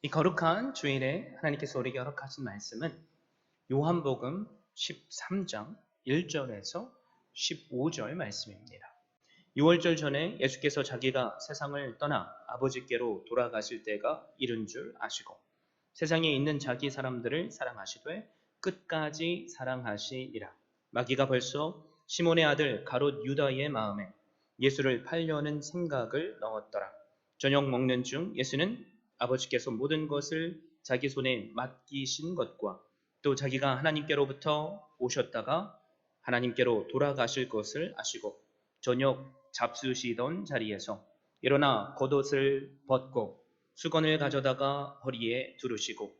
이 거룩한 주일에 하나님께서 우리에게 허락하신 말씀은 요한복음 13장 1절에서 15절 말씀입니다. 6월절 전에 예수께서 자기가 세상을 떠나 아버지께로 돌아가실 때가 이른 줄 아시고 세상에 있는 자기 사람들을 사랑하시되 끝까지 사랑하시리라. 마귀가 벌써 시몬의 아들 가롯 유다의 마음에 예수를 팔려는 생각을 넣었더라. 저녁 먹는 중 예수는 아버지께서 모든 것을 자기 손에 맡기신 것과 또 자기가 하나님께로부터 오셨다가 하나님께로 돌아가실 것을 아시고 저녁 잡수시던 자리에서 일어나 겉옷을 벗고 수건을 가져다가 허리에 두르시고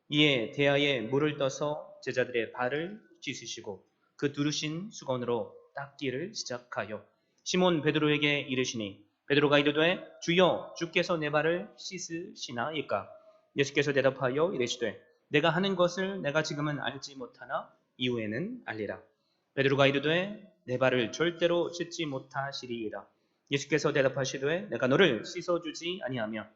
이에 대야에 물을 떠서 제자들의 발을 씻으시고 그 두르신 수건으로 닦기를 시작하여 시몬 베드로에게 이르시니 베드로가 이르되 주여 주께서 내 발을 씻으시나이까. 예수께서 대답하여 이르시되 내가 하는 것을 내가 지금은 알지 못하나 이후에는 알리라. 베드로가 이르되 내 발을 절대로 씻지 못하시리이다. 예수께서 대답하시되 내가 너를 씻어주지 아니하며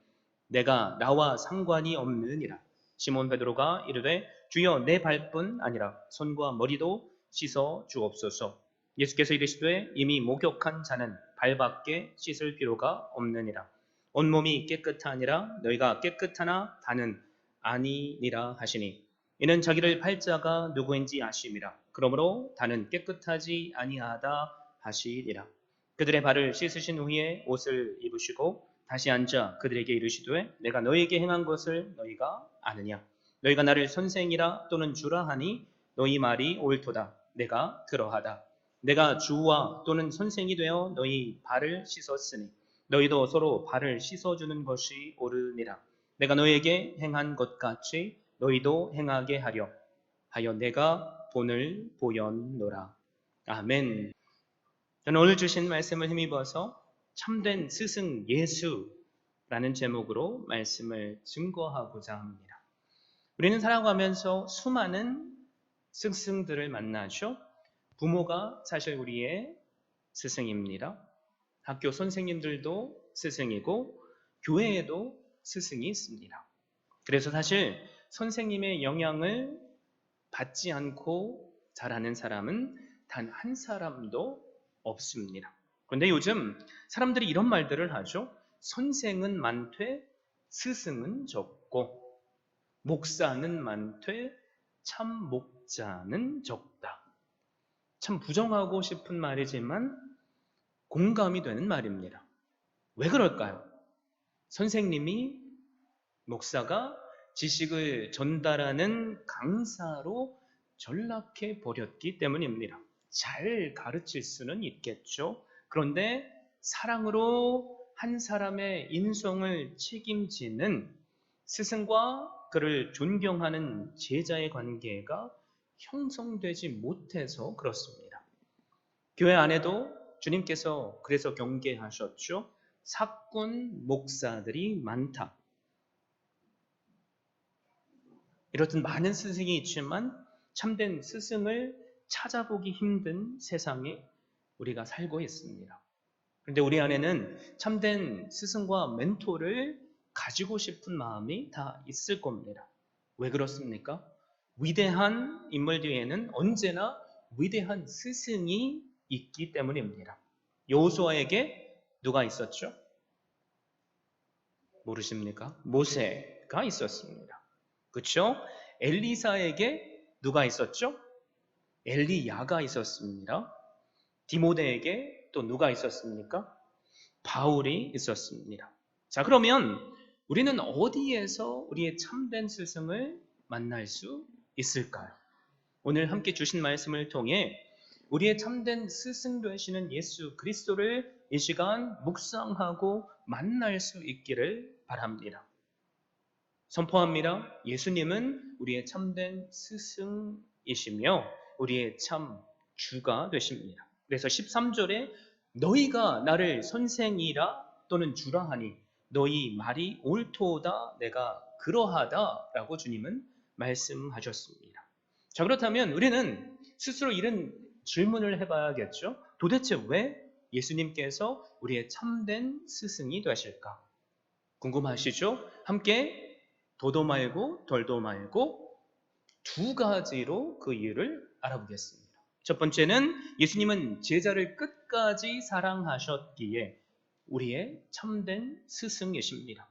내가 나와 상관이 없느니라. 시몬 베드로가 이르되 주여 내 발뿐 아니라 손과 머리도 씻어 주옵소서. 예수께서 이르시되 이미 목욕한 자는 발밖에 씻을 필요가 없느니라. 온몸이 깨끗하니라 너희가 깨끗하나 다는 아니니라 하시니 이는 자기를 팔 자가 누구인지 아심이라. 그러므로 다는 깨끗하지 아니하다 하시리라. 그들의 발을 씻으신 후에 옷을 입으시고 다시 앉아 그들에게 이르시되 내가 너희에게 행한 것을 너희가 아느냐. 너희가 나를 선생이라 또는 주라 하니 너희 말이 옳도다. 내가 그러하다. 내가 주와 또는 선생이 되어 너희 발을 씻었으니 너희도 서로 발을 씻어주는 것이 옳으니라. 내가 너희에게 행한 것 같이 너희도 행하게 하여 내가 본을 보였노라. 아멘. 저는 오늘 주신 말씀을 힘입어서 참된 스승 예수라는 제목으로 말씀을 증거하고자 합니다. 우리는 살아가면서 수많은 스승들을 만나죠. 부모가 사실 우리의 스승입니다. 학교 선생님들도 스승이고 교회에도 스승이 있습니다. 그래서 사실 선생님의 영향을 받지 않고 자라는 사람은 단 한 사람도 없습니다. 그런데 요즘 사람들이 이런 말들을 하죠. 선생은 많되 스승은 적고 목사는 많되 참 목자는 적다. 참 부정하고 싶은 말이지만 공감이 되는 말입니다. 왜 그럴까요? 선생님이 목사가 지식을 전달하는 강사로 전락해 버렸기 때문입니다. 잘 가르칠 수는 있겠죠. 그런데 사랑으로 한 사람의 인성을 책임지는 스승과 그를 존경하는 제자의 관계가 형성되지 못해서 그렇습니다. 교회 안에도 주님께서 그래서 경계하셨죠. 사꾼 목사들이 많다. 이렇듯 많은 스승이 있지만 참된 스승을 찾아보기 힘든 세상에 우리가 살고 있습니다. 그런데 우리 안에는 참된 스승과 멘토를 가지고 싶은 마음이 다 있을 겁니다. 왜 그렇습니까? 위대한 인물 뒤에는 언제나 위대한 스승이 있기 때문입니다. 여호수아에게 누가 있었죠? 모르십니까? 모세가 있었습니다. 그렇죠? 엘리사에게 누가 있었죠? 엘리야가 있었습니다. 디모데에게 또 누가 있었습니까? 바울이 있었습니다. 자, 그러면 우리는 어디에서 우리의 참된 스승을 만날 수 있을까요? 오늘 함께 주신 말씀을 통해 우리의 참된 스승 되시는 예수 그리스도를 이 시간 묵상하고 만날 수 있기를 바랍니다. 선포합니다. 예수님은 우리의 참된 스승이시며 우리의 참 주가 되십니다. 그래서 13절에 너희가 나를 선생이라 또는 주라 하니 너희 말이 옳도다 내가 그러하다 라고 주님은 말씀하셨습니다. 자, 그렇다면 우리는 스스로 이런 질문을 해봐야겠죠. 도대체 왜 예수님께서 우리의 참된 스승이 되실까? 궁금하시죠? 함께 도도 말고 덜도 말고 두 가지로 그 이유를 알아보겠습니다. 첫 번째는 예수님은 제자를 끝까지 사랑하셨기에 우리의 참된 스승이십니다.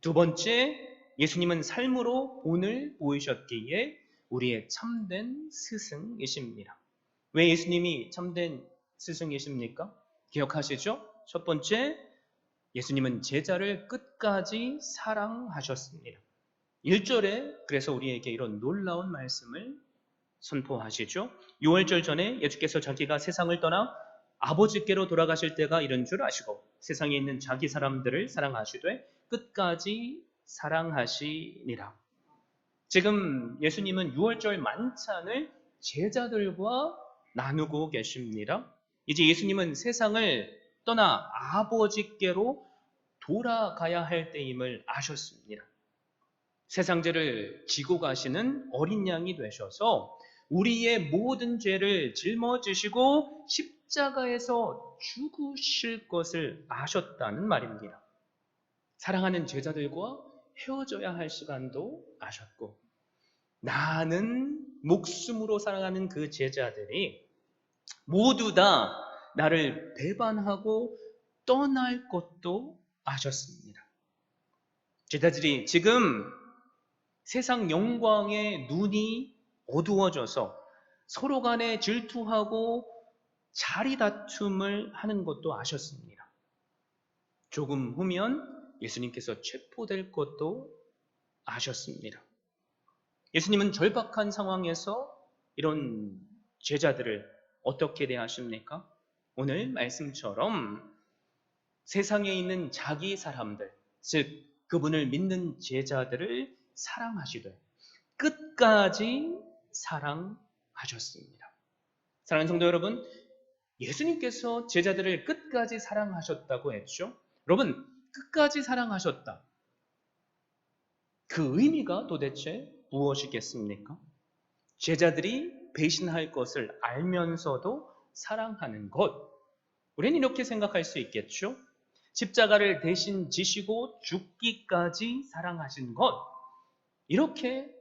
두 번째, 예수님은 삶으로 본을 보이셨기에 우리의 참된 스승이십니다. 왜 예수님이 참된 스승이십니까? 기억하시죠? 첫 번째, 예수님은 제자를 끝까지 사랑하셨습니다. 1절에 그래서 우리에게 이런 놀라운 말씀을 선포하시죠. 6월절 전에 예수께서 자기가 세상을 떠나 아버지께로 돌아가실 때가 이런 줄 아시고 세상에 있는 자기 사람들을 사랑하시되 끝까지 사랑하시니라. 지금 예수님은 6월절 만찬을 제자들과 나누고 계십니다. 이제 예수님은 세상을 떠나 아버지께로 돌아가야 할 때임을 아셨습니다. 세상 죄를 지고 가시는 어린 양이 되셔서 우리의 모든 죄를 짊어지시고 십자가에서 죽으실 것을 아셨다는 말입니다. 사랑하는 제자들과 헤어져야 할 시간도 아셨고 나는 목숨으로 사랑하는 그 제자들이 모두 다 나를 배반하고 떠날 것도 아셨습니다. 제자들이 지금 세상 영광의 눈이 어두워져서 서로 간에 질투하고 자리 다툼을 하는 것도 아셨습니다. 조금 후면 예수님께서 체포될 것도 아셨습니다. 예수님은 절박한 상황에서 이런 제자들을 어떻게 대하십니까? 오늘 말씀처럼 세상에 있는 자기 사람들, 즉 그분을 믿는 제자들을 사랑하시되 끝까지 사랑하셨습니다. 사랑하는 성도 여러분, 예수님께서 제자들을 끝까지 사랑하셨다고 했죠. 여러분, 끝까지 사랑하셨다. 그 의미가 도대체 무엇이겠습니까? 제자들이 배신할 것을 알면서도 사랑하는 것. 우리는 이렇게 생각할 수 있겠죠. 십자가를 대신 지시고 죽기까지 사랑하신 것. 이렇게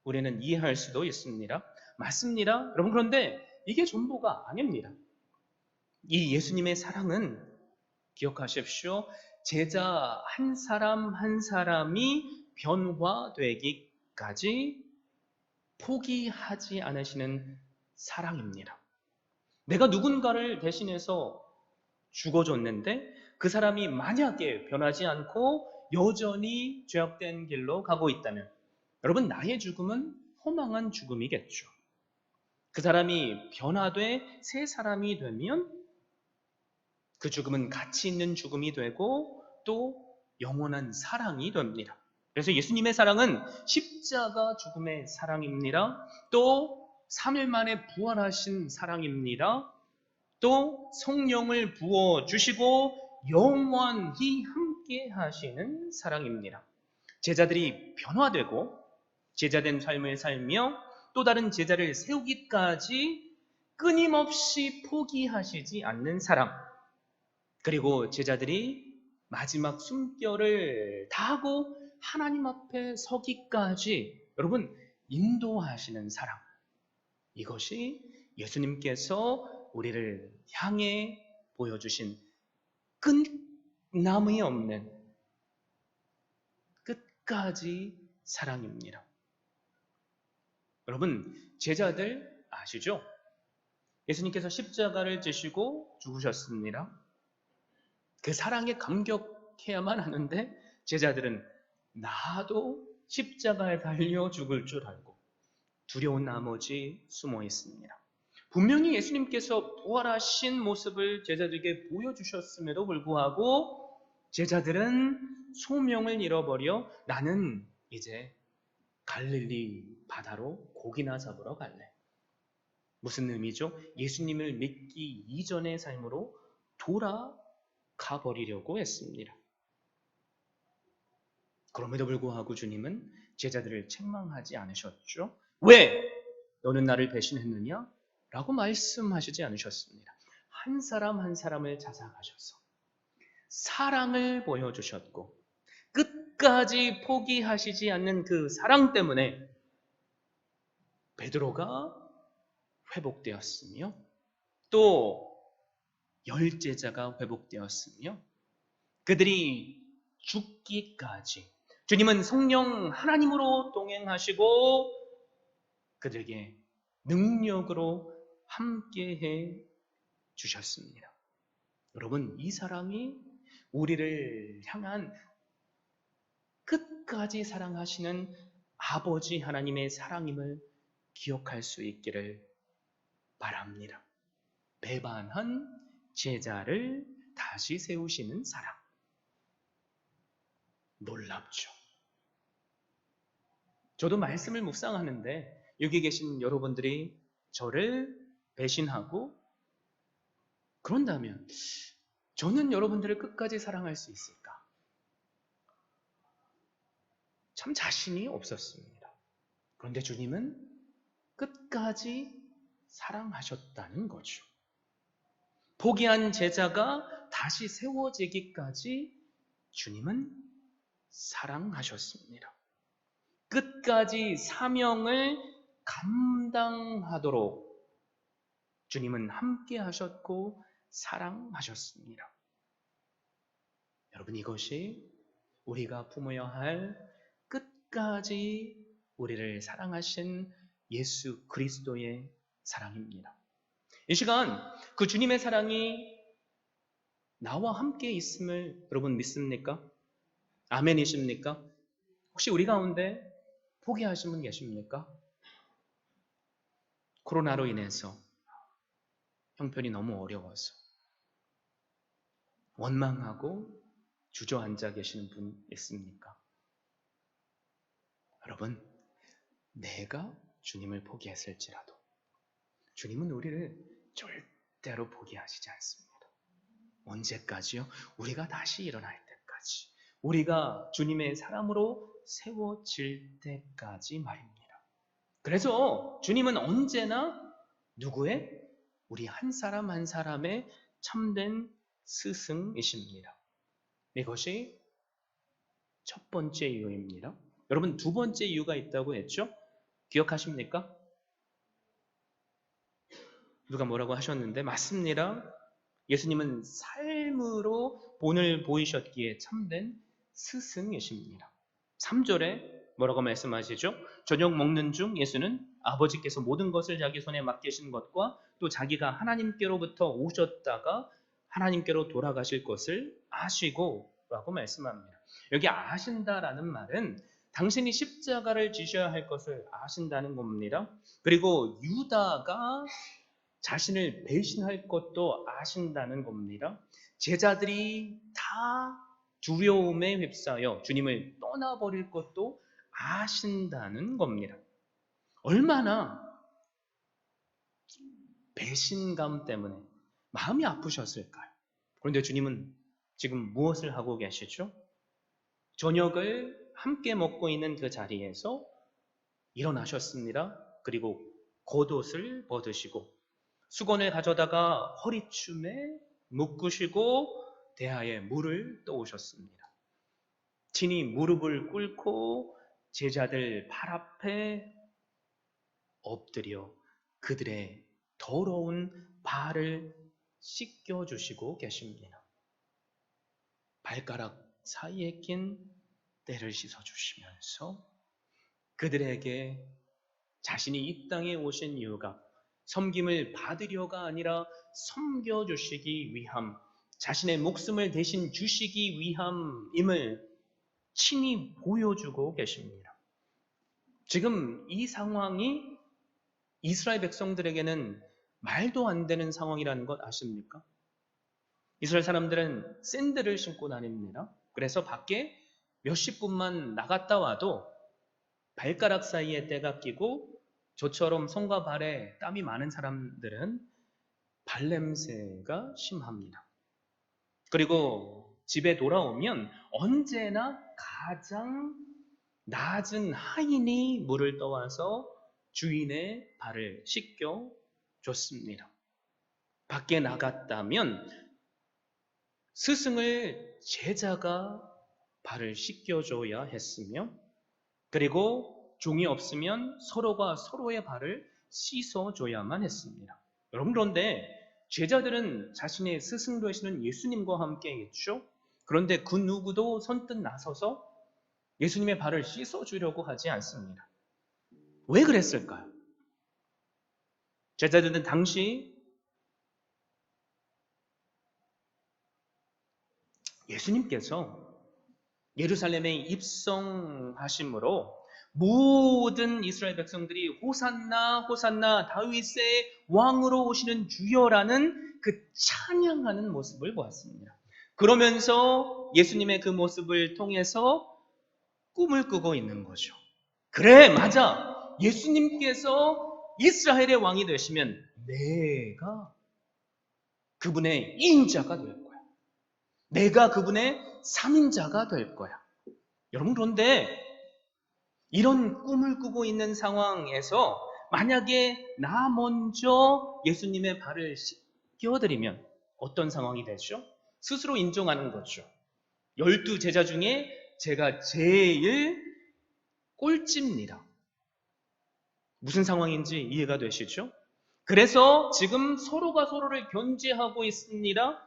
우리는 이해할 수도 있습니다. 맞습니다. 여러분, 그런데 이게 전부가 아닙니다. 이 예수님의 사랑은 기억하십시오. 제자 한 사람 한 사람이 변화되기까지 포기하지 않으시는 사랑입니다. 내가 누군가를 대신해서 죽어줬는데 그 사람이 만약에 변하지 않고 여전히 죄악된 길로 가고 있다면 여러분, 나의 죽음은 허망한 죽음이겠죠. 그 사람이 변화돼 새 사람이 되면 그 죽음은 가치 있는 죽음이 되고 또 영원한 사랑이 됩니다. 그래서 예수님의 사랑은 십자가 죽음의 사랑입니다. 또 3일 만에 부활하신 사랑입니다. 또 성령을 부어주시고 영원히 함께 하시는 사랑입니다. 제자들이 변화되고 제자된 삶을 살며 또 다른 제자를 세우기까지 끊임없이 포기하시지 않는 사랑. 그리고 제자들이 마지막 숨결을 다하고 하나님 앞에 서기까지 여러분 인도하시는 사랑. 이것이 예수님께서 우리를 향해 보여주신 끝남이 없는 끝까지 사랑입니다. 여러분, 제자들 아시죠? 예수님께서 십자가를 지시고 죽으셨습니다. 그 사랑에 감격해야만 하는데 제자들은 나도 십자가에 달려 죽을 줄 알고 두려운 나머지 숨어 있습니다. 분명히 예수님께서 부활하신 모습을 제자들에게 보여주셨음에도 불구하고 제자들은 소명을 잃어버려 나는 이제 갈릴리 바다로 고기나 잡으러 갈래. 무슨 의미죠? 예수님을 믿기 이전의 삶으로 돌아가 버리려고 했습니다. 그럼에도 불구하고 주님은 제자들을 책망하지 않으셨죠. 왜? 너는 나를 배신했느냐? 라고 말씀하시지 않으셨습니다. 한 사람 한 사람을 찾아가셔서 사랑을 보여주셨고 끝까지 포기하시지 않는 그 사랑 때문에 베드로가 회복되었으며 또 열 제자가 회복되었으며 그들이 죽기까지 주님은 성령 하나님으로 동행하시고 그들에게 능력으로 함께해 주셨습니다. 여러분, 이 사랑이 우리를 향한 끝까지 사랑하시는 아버지 하나님의 사랑임을 기억할 수 있기를 바랍니다. 배반한 제자를 다시 세우시는 사랑. 놀랍죠. 저도 말씀을 묵상하는데 여기 계신 여러분들이 저를 배신하고 그런다면 저는 여러분들을 끝까지 사랑할 수 있을까? 참 자신이 없었습니다. 그런데 주님은 끝까지 사랑하셨다는 거죠. 포기한 제자가 다시 세워지기까지 주님은 사랑하셨습니다. 끝까지 사명을 감당하도록 주님은 함께 하셨고 사랑하셨습니다. 여러분, 이것이 우리가 품어야 할 끝까지 우리를 사랑하신 예수 그리스도의 사랑입니다. 이 시간 그 주님의 사랑이 나와 함께 있음을 여러분 믿습니까? 아멘이십니까? 혹시 우리 가운데 포기하신 분 계십니까? 코로나로 인해서 형편이 너무 어려워서 원망하고 주저앉아 계시는 분 있습니까? 여러분, 내가 주님을 포기했을지라도 주님은 우리를 절대로 포기하시지 않습니다. 언제까지요? 우리가 다시 일어날 때까지, 우리가 주님의 사랑으로 세워질 때까지 말입니다. 그래서 주님은 언제나 누구의? 우리 한 사람 한 사람의 참된 스승이십니다. 이것이 첫 번째 이유입니다. 여러분, 두 번째 이유가 있다고 했죠? 기억하십니까? 누가 뭐라고 하셨는데 맞습니다. 예수님은 삶으로 본을 보이셨기에 참된 스승이십니다. 3절에 뭐라고 말씀하시죠? 저녁 먹는 중 예수는 아버지께서 모든 것을 자기 손에 맡기신 것과 또 자기가 하나님께로부터 오셨다가 하나님께로 돌아가실 것을 아시고 라고 말씀합니다. 여기 아신다라는 말은 당신이 십자가를 지셔야 할 것을 아신다는 겁니다. 그리고 유다가 자신을 배신할 것도 아신다는 겁니다. 제자들이 다 두려움에 휩싸여 주님을 떠나버릴 것도 아신다는 겁니다. 얼마나 배신감 때문에 마음이 아프셨을까요? 그런데 주님은 지금 무엇을 하고 계시죠? 저녁을 함께 먹고 있는 그 자리에서 일어나셨습니다. 그리고 겉옷을 벗으시고 수건을 가져다가 허리춤에 묶으시고 대하에 물을 떠오셨습니다. 친히 무릎을 꿇고 제자들 발 앞에 엎드려 그들의 더러운 발을 씻겨주시고 계십니다. 발가락 사이에 낀 때를 씻어주시면서 그들에게 자신이 이 땅에 오신 이유가 섬김을 받으려가 아니라 섬겨주시기 위함, 자신의 목숨을 대신 주시기 위함임을 친히 보여주고 계십니다. 지금 이 상황이 이스라엘 백성들에게는 말도 안 되는 상황이라는 것 아십니까? 이스라엘 사람들은 샌들을 신고 다닙니다. 그래서 밖에 몇십 분만 나갔다 와도 발가락 사이에 때가 끼고 저처럼 손과 발에 땀이 많은 사람들은 발냄새가 심합니다. 그리고 집에 돌아오면 언제나 가장 낮은 하인이 물을 떠와서 주인의 발을 씻겨 줬습니다. 밖에 나갔다면 스승을 제자가 발을 씻겨줘야 했으며, 그리고 종이 없으면 서로가 서로의 발을 씻어줘야만 했습니다. 여러분, 그런데 제자들은 자신의 스승 되시는 예수님과 함께 있죠. 그런데 그 누구도 선뜻 나서서 예수님의 발을 씻어주려고 하지 않습니다. 왜 그랬을까요? 제자들은 당시 예수님께서 예루살렘에 입성하심으로 모든 이스라엘 백성들이 호산나 호산나 다윗의 왕으로 오시는 주여라는 그 찬양하는 모습을 보았습니다. 그러면서 예수님의 그 모습을 통해서 꿈을 꾸고 있는 거죠. 그래, 맞아. 예수님께서 이스라엘의 왕이 되시면 내가 그분의 2인자가 될 거야. 내가 그분의 3인자가 될 거야. 여러분, 그런데 이런 꿈을 꾸고 있는 상황에서 만약에 나 먼저 예수님의 발을 씻겨드리면 어떤 상황이 되죠? 스스로 인정하는 거죠. 12 제자 중에 제가 제일 꼴찌입니다. 무슨 상황인지 이해가 되시죠? 그래서 지금 서로가 서로를 견제하고 있습니다.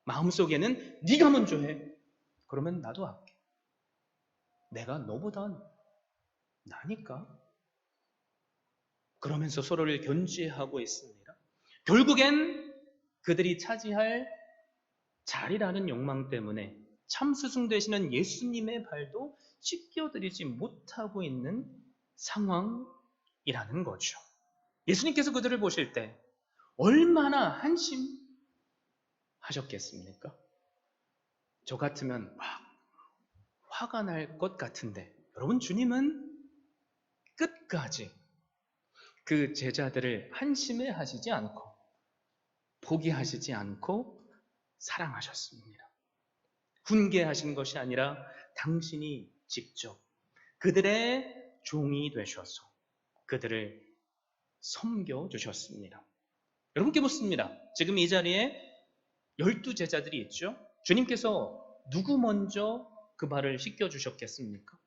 마음속에는 네가 먼저 해. 그러면 나도 할게. 내가 너보단 나니까. 그러면서 서로를 견제하고 있습니다. 결국엔 그들이 차지할 자리라는 욕망 때문에 참 스승 되시는 예수님의 발도 씻겨드리지 못하고 있는 상황이라는 거죠. 예수님께서 그들을 보실 때 얼마나 한심하셨겠습니까? 저 같으면 막 화가 날 것 같은데, 여러분, 주님은 끝까지 그 제자들을 한심해 하시지 않고 포기하시지 않고 사랑하셨습니다. 훈계하신 것이 아니라 당신이 직접 그들의 종이 되셔서 그들을 섬겨주셨습니다. 여러분께 묻습니다. 지금 이 자리에 12 제자들이 있죠. 주님께서 누구 먼저 그 발을 씻겨주셨겠습니까?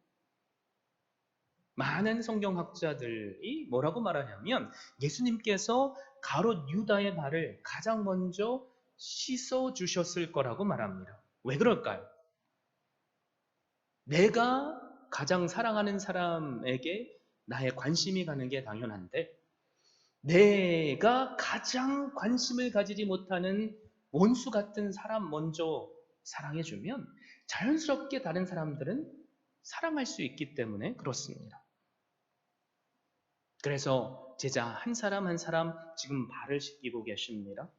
많은 성경학자들이 뭐라고 말하냐면 예수님께서 가롯 유다의 발을 가장 먼저 씻어주셨을 거라고 말합니다. 왜 그럴까요? 내가 가장 사랑하는 사람에게 나의 관심이 가는 게 당연한데, 내가 가장 관심을 가지지 못하는 원수 같은 사람 먼저 사랑해주면 자연스럽게 다른 사람들은 사랑할 수 있기 때문에 그렇습니다. 그래서 제자 한 사람 한 사람 지금 발을 씻기고 계십니다.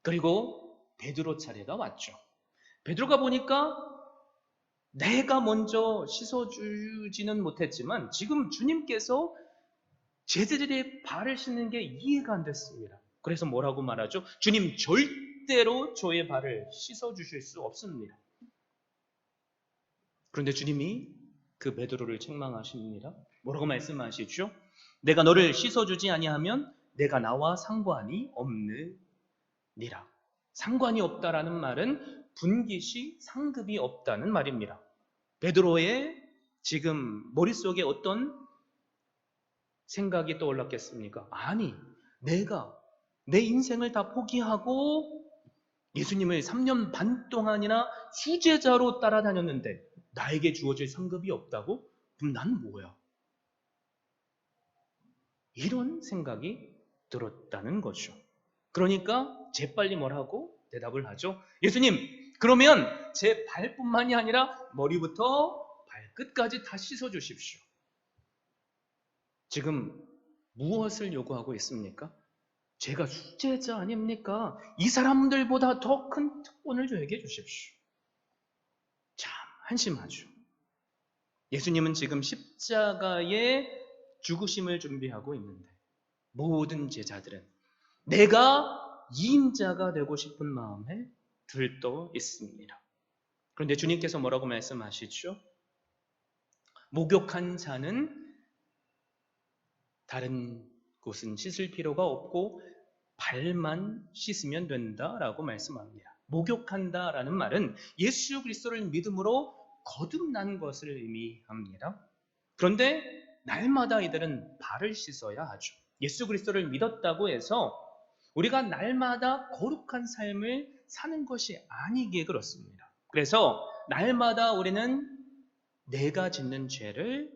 그리고 베드로 차례가 왔죠. 베드로가 보니까 내가 먼저 씻어주지는 못했지만 지금 주님께서 제자들의 발을 씻는 게 이해가 안 됐습니다. 그래서 뭐라고 말하죠? 주님, 절대로 저의 발을 씻어주실 수 없습니다. 그런데 주님이 그 베드로를 책망하십니다. 뭐라고 말씀하시죠? 내가 너를 씻어주지 아니하면 내가 나와 상관이 없느니라. 상관이 없다라는 말은 분깃이 상급이 없다는 말입니다. 베드로의 지금 머릿속에 어떤 생각이 떠올랐겠습니까? 아니, 내가 내 인생을 다 포기하고 예수님을 3년 반 동안이나 수제자로 따라다녔는데 나에게 주어질 상급이 없다고? 그럼 난 뭐야? 이런 생각이 들었다는 거죠. 그러니까 재빨리 뭐라고 대답을 하죠? 예수님, 그러면 제 발뿐만이 아니라 머리부터 발끝까지 다 씻어주십시오. 지금 무엇을 요구하고 있습니까? 제가 수제자 아닙니까? 이 사람들보다 더 큰 특권을 저에게 주십시오. 참 한심하죠. 예수님은 지금 십자가의 죽으심을 준비하고 있는데 모든 제자들은 내가 2인자가 되고 싶은 마음에 들떠 있습니다. 그런데 주님께서 뭐라고 말씀하시죠? 목욕한 자는 다른 곳은 씻을 필요가 없고 발만 씻으면 된다라고 말씀합니다. 목욕한다라는 말은 예수 그리스도를 믿음으로 거듭난 것을 의미합니다. 그런데 날마다 이들은 발을 씻어야 하죠. 예수 그리스도를 믿었다고 해서 우리가 날마다 거룩한 삶을 사는 것이 아니기에 그렇습니다. 그래서 날마다 우리는 내가 짓는 죄를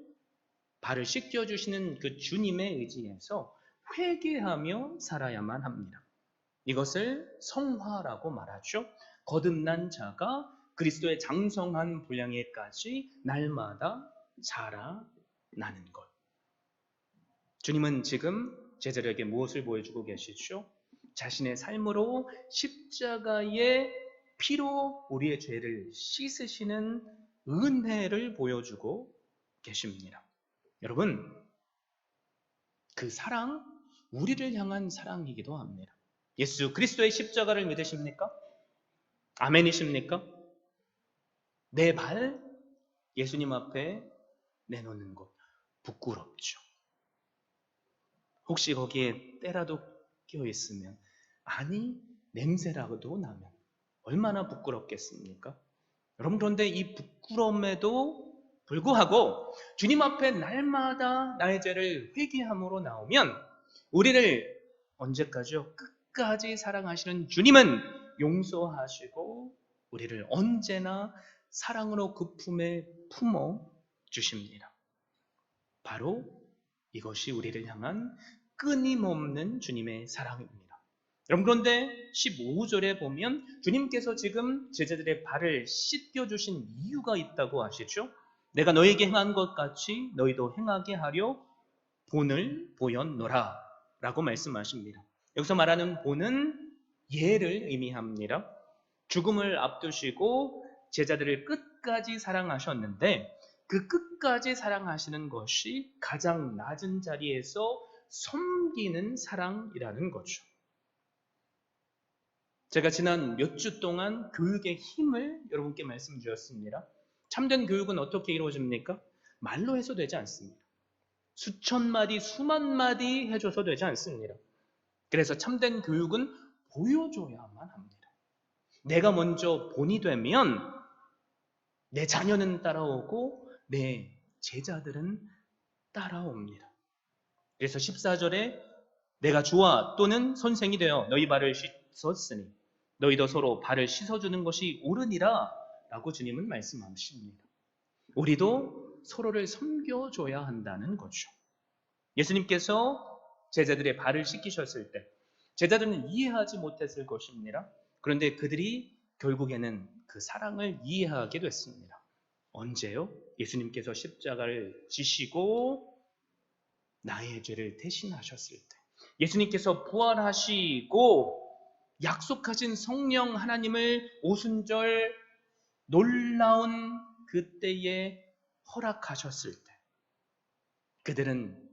발을 씻겨주시는 그 주님의 의지에서 회개하며 살아야만 합니다. 이것을 성화라고 말하죠. 거듭난 자가 그리스도의 장성한 분량에까지 날마다 자라나는 것. 주님은 지금 제자들에게 무엇을 보여주고 계시죠? 자신의 삶으로 십자가의 피로 우리의 죄를 씻으시는 은혜를 보여주고 계십니다. 여러분, 그 사랑, 우리를 향한 사랑이기도 합니다. 예수 그리스도의 십자가를 믿으십니까? 아멘이십니까? 내 발 예수님 앞에 내놓는 것 부끄럽죠. 혹시 거기에 때라도 끼어 있으면, 아니 냄새라도 나면 얼마나 부끄럽겠습니까? 여러분, 그런데 이 부끄러움에도 불구하고 주님 앞에 날마다 나의 죄를 회개함으로 나오면 우리를 언제까지요? 끝까지 사랑하시는 주님은 용서하시고 우리를 언제나 사랑으로 그 품에 품어 주십니다. 바로 이것이 우리를 향한 끊임없는 주님의 사랑입니다. 여러분, 그런데 15절에 보면 주님께서 지금 제자들의 발을 씻겨주신 이유가 있다고 하시죠. 내가 너에게 행한 것 같이 너희도 행하게 하려 본을 보였노라 라고 말씀하십니다. 여기서 말하는 본은 예를 의미합니다. 죽음을 앞두시고 제자들을 끝까지 사랑하셨는데 그 끝까지 사랑하시는 것이 가장 낮은 자리에서 섬기는 사랑이라는 거죠. 제가 지난 몇 주 동안 교육의 힘을 여러분께 말씀드렸습니다. 참된 교육은 어떻게 이루어집니까? 말로 해서 되지 않습니다. 수천 마디, 수만 마디 해줘서 되지 않습니다. 그래서 참된 교육은 보여줘야만 합니다. 내가 먼저 본이 되면 내 자녀는 따라오고 내 제자들은 따라옵니다. 그래서 14절에 내가 주와 또는 선생이 되어 너희 발을 씻었으니 너희도 서로 발을 씻어주는 것이 옳으니라 라고 주님은 말씀하십니다. 우리도 서로를 섬겨줘야 한다는 거죠. 예수님께서 제자들의 발을 씻기셨을 때 제자들은 이해하지 못했을 것입니다. 그런데 그들이 결국에는 그 사랑을 이해하게 됐습니다. 언제요? 예수님께서 십자가를 지시고 나의 죄를 대신하셨을 때, 예수님께서 부활하시고 약속하신 성령 하나님을 오순절 놀라운 그때에 허락하셨을 때 그들은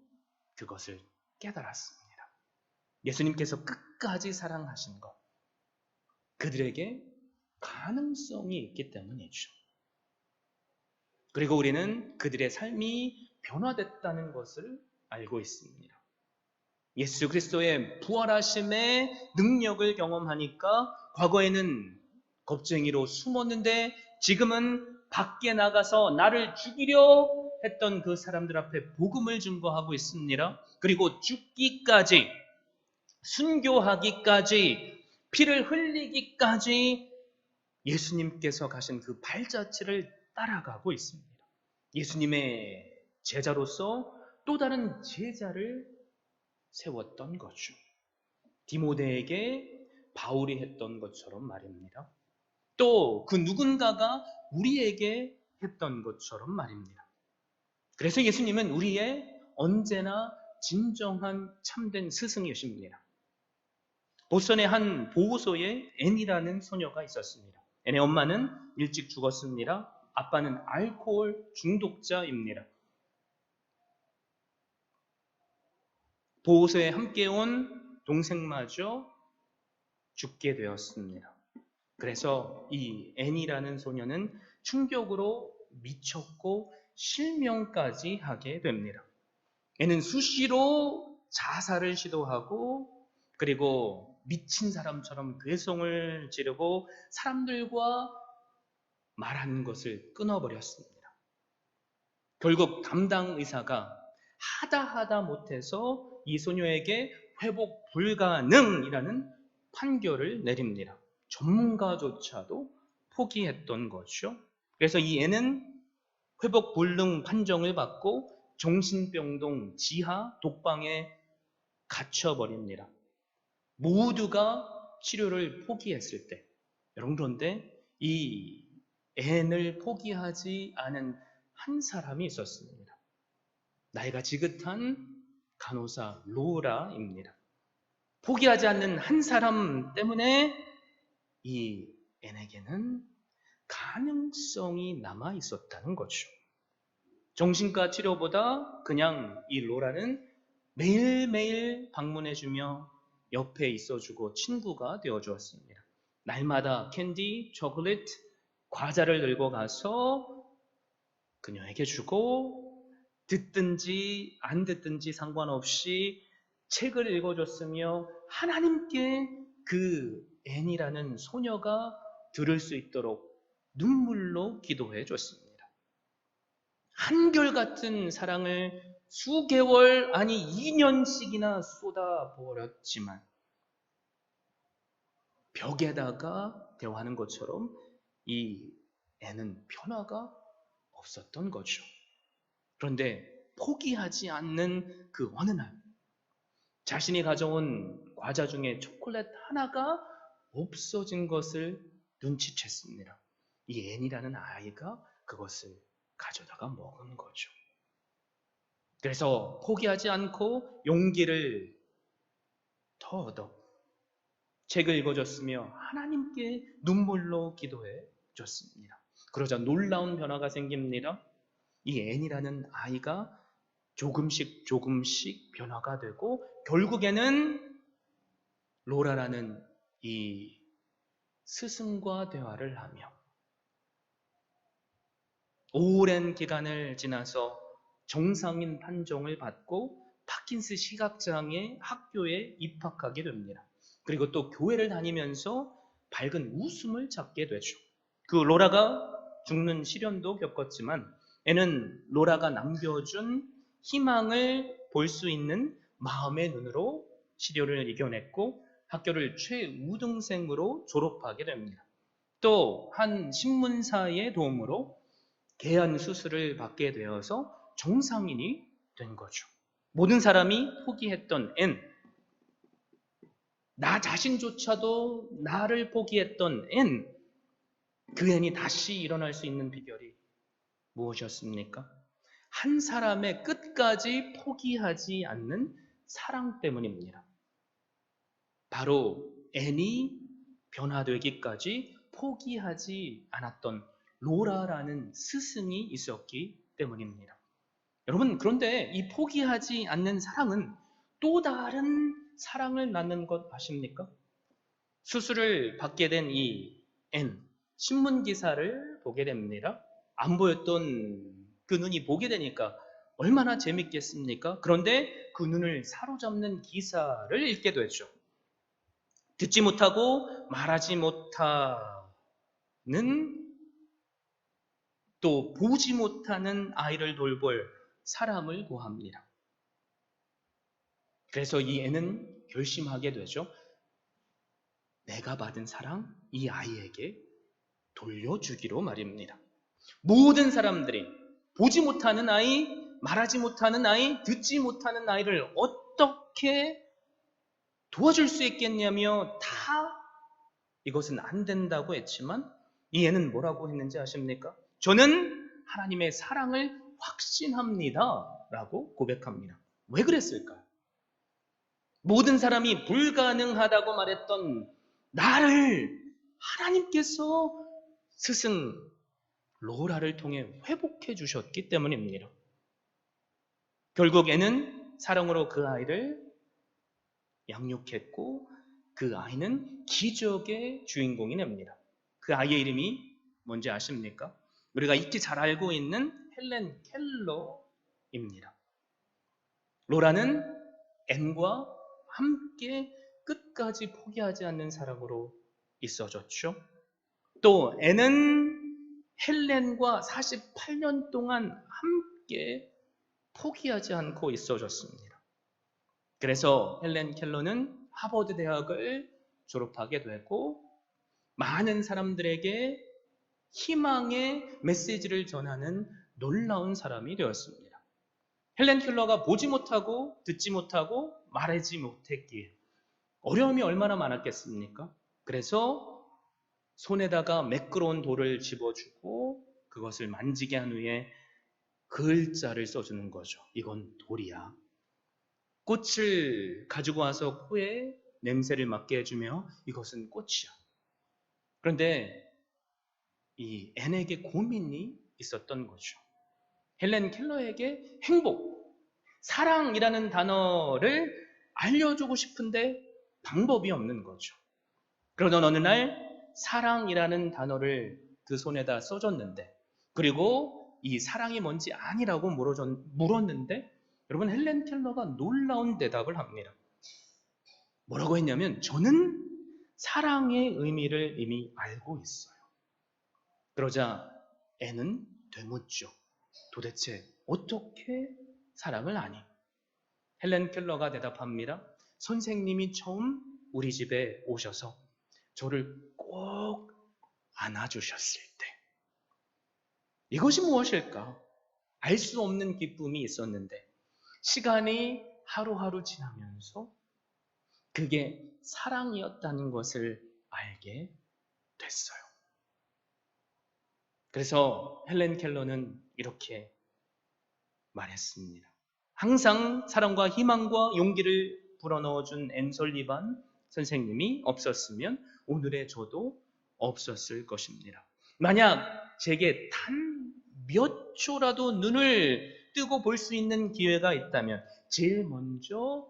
그것을 깨달았습니다. 예수님께서 끝까지 사랑하신 것, 그들에게 가능성이 있기 때문이죠. 그리고 우리는 그들의 삶이 변화됐다는 것을 알고 있습니다. 예수 그리스도의 부활하심의 능력을 경험하니까 과거에는 겁쟁이로 숨었는데 지금은 밖에 나가서 나를 죽이려 했던 그 사람들 앞에 복음을 증거하고 있습니다. 그리고 죽기까지, 순교하기까지, 피를 흘리기까지 예수님께서 가신 그 발자취를 따라가고 있습니다. 예수님의 제자로서 또 다른 제자를 세웠던 거죠. 디모데에게 바울이 했던 것처럼 말입니다. 또 그 누군가가 우리에게 했던 것처럼 말입니다. 그래서 예수님은 우리의 언제나 진정한 참된 스승이십니다. 보스턴의 한 보호소에 앤이라는 소녀가 있었습니다. 앤의 엄마는 일찍 죽었습니다. 아빠는 알코올 중독자입니다. 보호소에 함께 온 동생마저 죽게 되었습니다. 그래서 이 앤이라는 소녀는 충격으로 미쳤고 실명까지 하게 됩니다. 앤은 수시로 자살을 시도하고 그리고 미친 사람처럼 괴성을 지르고 사람들과 말하는 것을 끊어버렸습니다. 결국 담당 의사가 하다 못해서 이 소녀에게 회복 불가능이라는 판결을 내립니다. 전문가조차도 포기했던 거죠. 그래서 이 애는 회복 불능 판정을 받고 정신병동 지하 독방에 갇혀버립니다. 모두가 치료를 포기했을 때, 여러분, 그런데 이 앤을 포기하지 않은 한 사람이 있었습니다. 나이가 지긋한 간호사 로라입니다. 포기하지 않는 한 사람 때문에 이 앤에게는 가능성이 남아 있었다는 거죠. 정신과 치료보다 그냥 이 로라는 매일매일 방문해주며 옆에 있어주고 친구가 되어주었습니다. 날마다 캔디, 초콜릿, 과자를 들고 가서 그녀에게 주고 듣든지 안 듣든지 상관없이 책을 읽어줬으며 하나님께 그 앤이라는 소녀가 들을 수 있도록 눈물로 기도해 줬습니다. 한결같은 사랑을 수개월 아니 2년씩이나 쏟아부었지만 벽에다가 대화하는 것처럼 이 애는 변화가 없었던 거죠. 그런데 포기하지 않는 그 어느 날 자신이 가져온 과자 중에 초콜릿 하나가 없어진 것을 눈치챘습니다. 이 앤이라는 아이가 그것을 가져다가 먹은 거죠. 그래서 포기하지 않고 용기를 더 얻어 책을 읽어줬으며 하나님께 눈물로 기도해 줬습니다. 그러자 놀라운 변화가 생깁니다. 이 앤이라는 아이가 조금씩 변화가 되고 결국에는 로라라는 이 스승과 대화를 하며 오랜 기간을 지나서 정상인 판정을 받고 파킨스 시각장애 학교에 입학하게 됩니다. 그리고 또 교회를 다니면서 밝은 웃음을 찾게 되죠. 그 로라가 죽는 시련도 겪었지만 애는 로라가 남겨준 희망을 볼 수 있는 마음의 눈으로 시련을 이겨냈고 학교를 최우등생으로 졸업하게 됩니다. 또 한 신문사의 도움으로 개안 수술을 받게 되어서 정상인이 된 거죠. 모든 사람이 포기했던 앤, 나 자신조차도 나를 포기했던 앤, 그 앤이 다시 일어날 수 있는 비결이 무엇이었습니까? 한 사람의 끝까지 포기하지 않는 사랑 때문입니다. 바로 앤이 변화되기까지 포기하지 않았던 로라라는 스승이 있었기 때문입니다. 여러분, 그런데 이 포기하지 않는 사랑은 또 다른 사랑을 낳는 것 아십니까? 수술을 받게 된 이 앤, 신문 기사를 보게 됩니다. 안 보였던 그 눈이 보게 되니까 얼마나 재밌겠습니까? 그런데 그 눈을 사로잡는 기사를 읽게 되죠. 듣지 못하고 말하지 못하는 또 보지 못하는 아이를 돌볼 사람을 구합니다. 그래서 이 애는 결심하게 되죠. 내가 받은 사랑 이 아이에게 돌려주기로 말입니다. 모든 사람들이 보지 못하는 아이, 말하지 못하는 아이, 듣지 못하는 아이를 어떻게 도와줄 수 있겠냐며 다 이것은 안 된다고 했지만 이 애는 뭐라고 했는지 아십니까? 저는 하나님의 사랑을 확신합니다 라고 고백합니다. 왜 그랬을까요? 모든 사람이 불가능하다고 말했던 나를 하나님께서 스승 로라를 통해 회복해 주셨기 때문입니다. 결국 애는 사랑으로 그 아이를 양육했고 그 아이는 기적의 주인공이 됩니다. 그 아이의 이름이 뭔지 아십니까? 우리가 익히 잘 알고 있는 헬렌 켈러입니다. 로라는 앤과 함께 끝까지 포기하지 않는 사람으로 있어졌죠. 또 애는 헬렌과 48년 동안 함께 포기하지 않고 있어졌습니다. 그래서 헬렌 켈러는 하버드 대학을 졸업하게 되고 많은 사람들에게 희망의 메시지를 전하는 놀라운 사람이 되었습니다. 헬렌 켈러가 보지 못하고 듣지 못하고 말하지 못했기에 어려움이 얼마나 많았겠습니까? 그래서 손에다가 매끄러운 돌을 집어주고 그것을 만지게 한 후에 글자를 써주는 거죠. 이건 돌이야. 꽃을 가지고 와서 코에 냄새를 맡게 해주며 이것은 꽃이야. 그런데 이 앤에게 고민이 있었던 거죠. 헬렌 켈러에게 행복, 사랑이라는 단어를 알려주고 싶은데 방법이 없는 거죠. 그러던 어느 날 사랑이라는 단어를 그 손에다 써줬는데, 그리고 이 사랑이 뭔지 아니라고 물었는데, 여러분 헬렌 켈러가 놀라운 대답을 합니다. 뭐라고 했냐면, 저는 사랑의 의미를 이미 알고 있어요. 그러자 애는 되묻죠. 도대체 어떻게 사랑을 아니? 헬렌 켈러가 대답합니다. 선생님이 처음 우리 집에 오셔서 저를 꼭 안아주셨을 때. 이것이 무엇일까? 알 수 없는 기쁨이 있었는데 시간이 하루하루 지나면서 그게 사랑이었다는 것을 알게 됐어요. 그래서 헬렌 켈러는 이렇게 말했습니다. 항상 사랑과 희망과 용기를 불어넣어준 앤 설리반 선생님이 없었으면 오늘의 저도 없었을 것입니다. 만약 제게 단 몇 초라도 눈을 뜨고 볼 수 있는 기회가 있다면 제일 먼저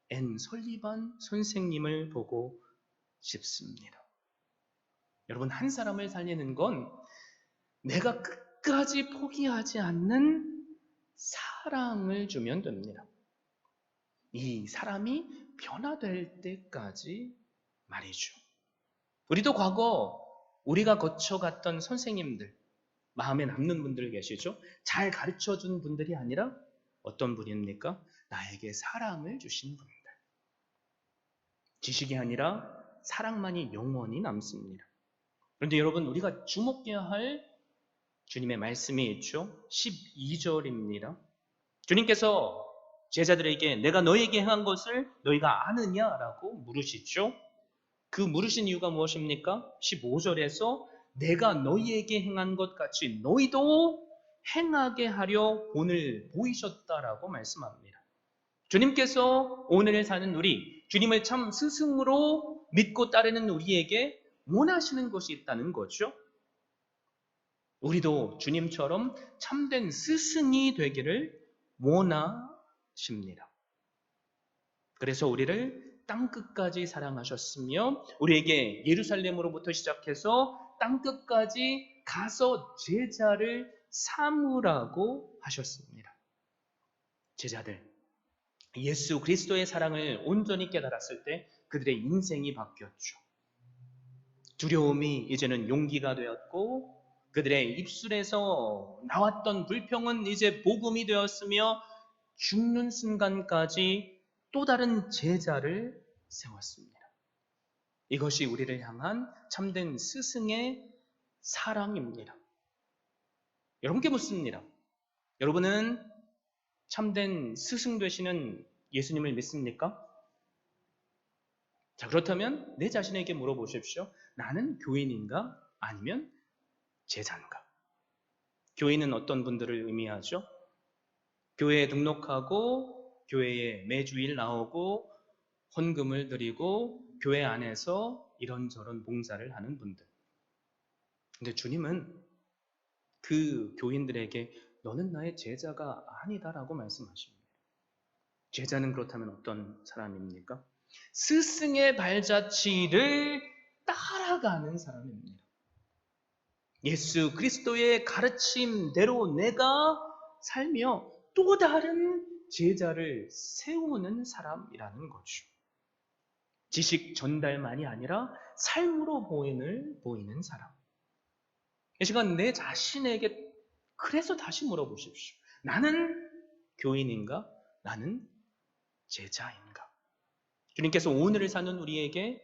앤 설리반 선생님을 보고 싶습니다. 여러분, 한 사람을 살리는 건 내가 끝까지 포기하지 않는 사랑을 주면 됩니다. 이 사람이 변화될 때까지 말이죠. 우리도 과거 우리가 거쳐갔던 선생님들, 마음에 남는 분들 계시죠? 잘 가르쳐준 분들이 아니라 어떤 분입니까? 나에게 사랑을 주신 분들. 지식이 아니라 사랑만이 영원히 남습니다. 그런데 여러분, 우리가 주목해야 할 주님의 말씀이 있죠. 12절입니다. 주님께서 제자들에게 내가 너에게 행한 것을 너희가 아느냐라고 물으시죠. 그 물으신 이유가 무엇입니까? 15절에서 내가 너희에게 행한 것 같이 너희도 행하게 하려 본을 보이셨다라고 말씀합니다. 주님께서 오늘 사는 우리, 주님을 참 스승으로 믿고 따르는 우리에게 원하시는 것이 있다는 거죠. 우리도 주님처럼 참된 스승이 되기를 원하십니다. 그래서 우리를 땅끝까지 사랑하셨으며 우리에게 예루살렘으로부터 시작해서 땅끝까지 가서 제자를 삼으라고 하셨습니다. 제자들, 예수 그리스도의 사랑을 온전히 깨달았을 때 그들의 인생이 바뀌었죠. 두려움이 이제는 용기가 되었고 그들의 입술에서 나왔던 불평은 이제 복음이 되었으며 죽는 순간까지 또 다른 제자를 세웠습니다. 이것이 우리를 향한 참된 스승의 사랑입니다. 여러분께 묻습니다. 여러분은 참된 스승 되시는 예수님을 믿습니까? 자, 그렇다면 내 자신에게 물어보십시오. 나는 교인인가? 아니면 제자인가? 교인은 어떤 분들을 의미하죠? 교회에 등록하고 교회에 매주일 나오고 헌금을 드리고 교회 안에서 이런저런 봉사를 하는 분들. 근데 주님은 그 교인들에게 너는 나의 제자가 아니다라고 말씀하십니다. 제자는 그렇다면 어떤 사람입니까? 스승의 발자취를 따라가는 사람입니다. 예수 그리스도의 가르침대로 내가 살며 또 다른 제자를 세우는 사람이라는 거죠. 지식 전달만이 아니라 삶으로 보이는 사람. 이 시간 내 자신에게 그래서 다시 물어보십시오. 나는 교인인가? 나는 제자인가? 주님께서 오늘을 사는 우리에게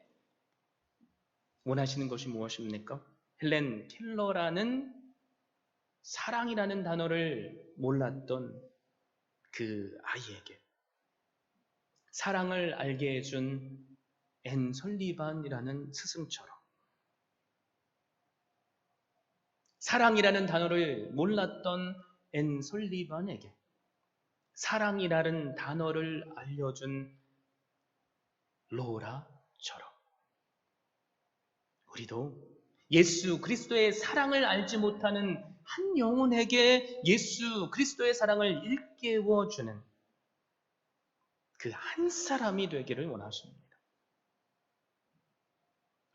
원하시는 것이 무엇입니까? 헬렌 켈러라는 사랑이라는 단어를 몰랐던 그 아이에게 사랑을 알게 해준 앤 설리반이라는 스승처럼 사랑이라는 단어를 몰랐던 앤 설리반에게 사랑이라는 단어를 알려준 로라처럼 우리도 예수 그리스도의 사랑을 알지 못하는 한 영혼에게 예수 그리스도의 사랑을 일깨워주는 그 한 사람이 되기를 원하십니다.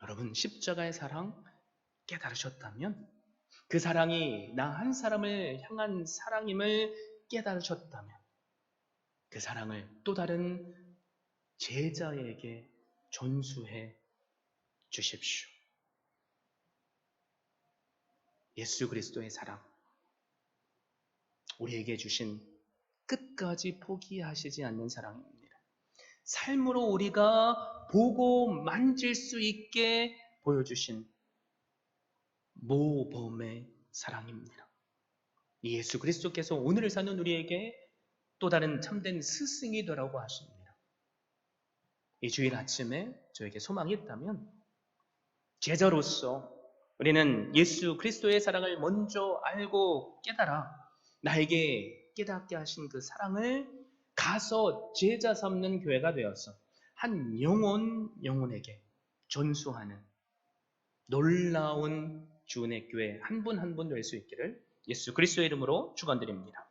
여러분, 십자가의 사랑 깨달으셨다면 그 사랑이 나 한 사람을 향한 사랑임을 깨달으셨다면 그 사랑을 또 다른 제자에게 전수해 주십시오. 예수 그리스도의 사랑, 우리에게 주신 끝까지 포기하시지 않는 사랑입니다. 삶으로 우리가 보고 만질 수 있게 보여주신 모범의 사랑입니다. 예수 그리스도께서 오늘을 사는 우리에게 또 다른 참된 스승이 되라고 하십니다. 이 주일 아침에 저에게 소망이 있다면 제자로서 우리는 예수 그리스도의 사랑을 먼저 알고 깨달아 나에게 깨닫게 하신 그 사랑을 가서 제자 삼는 교회가 되어서 한 영혼에게 전수하는 놀라운 주은혜 교회 한 분 한 분 될 수 있기를 예수 그리스도의 이름으로 축원드립니다.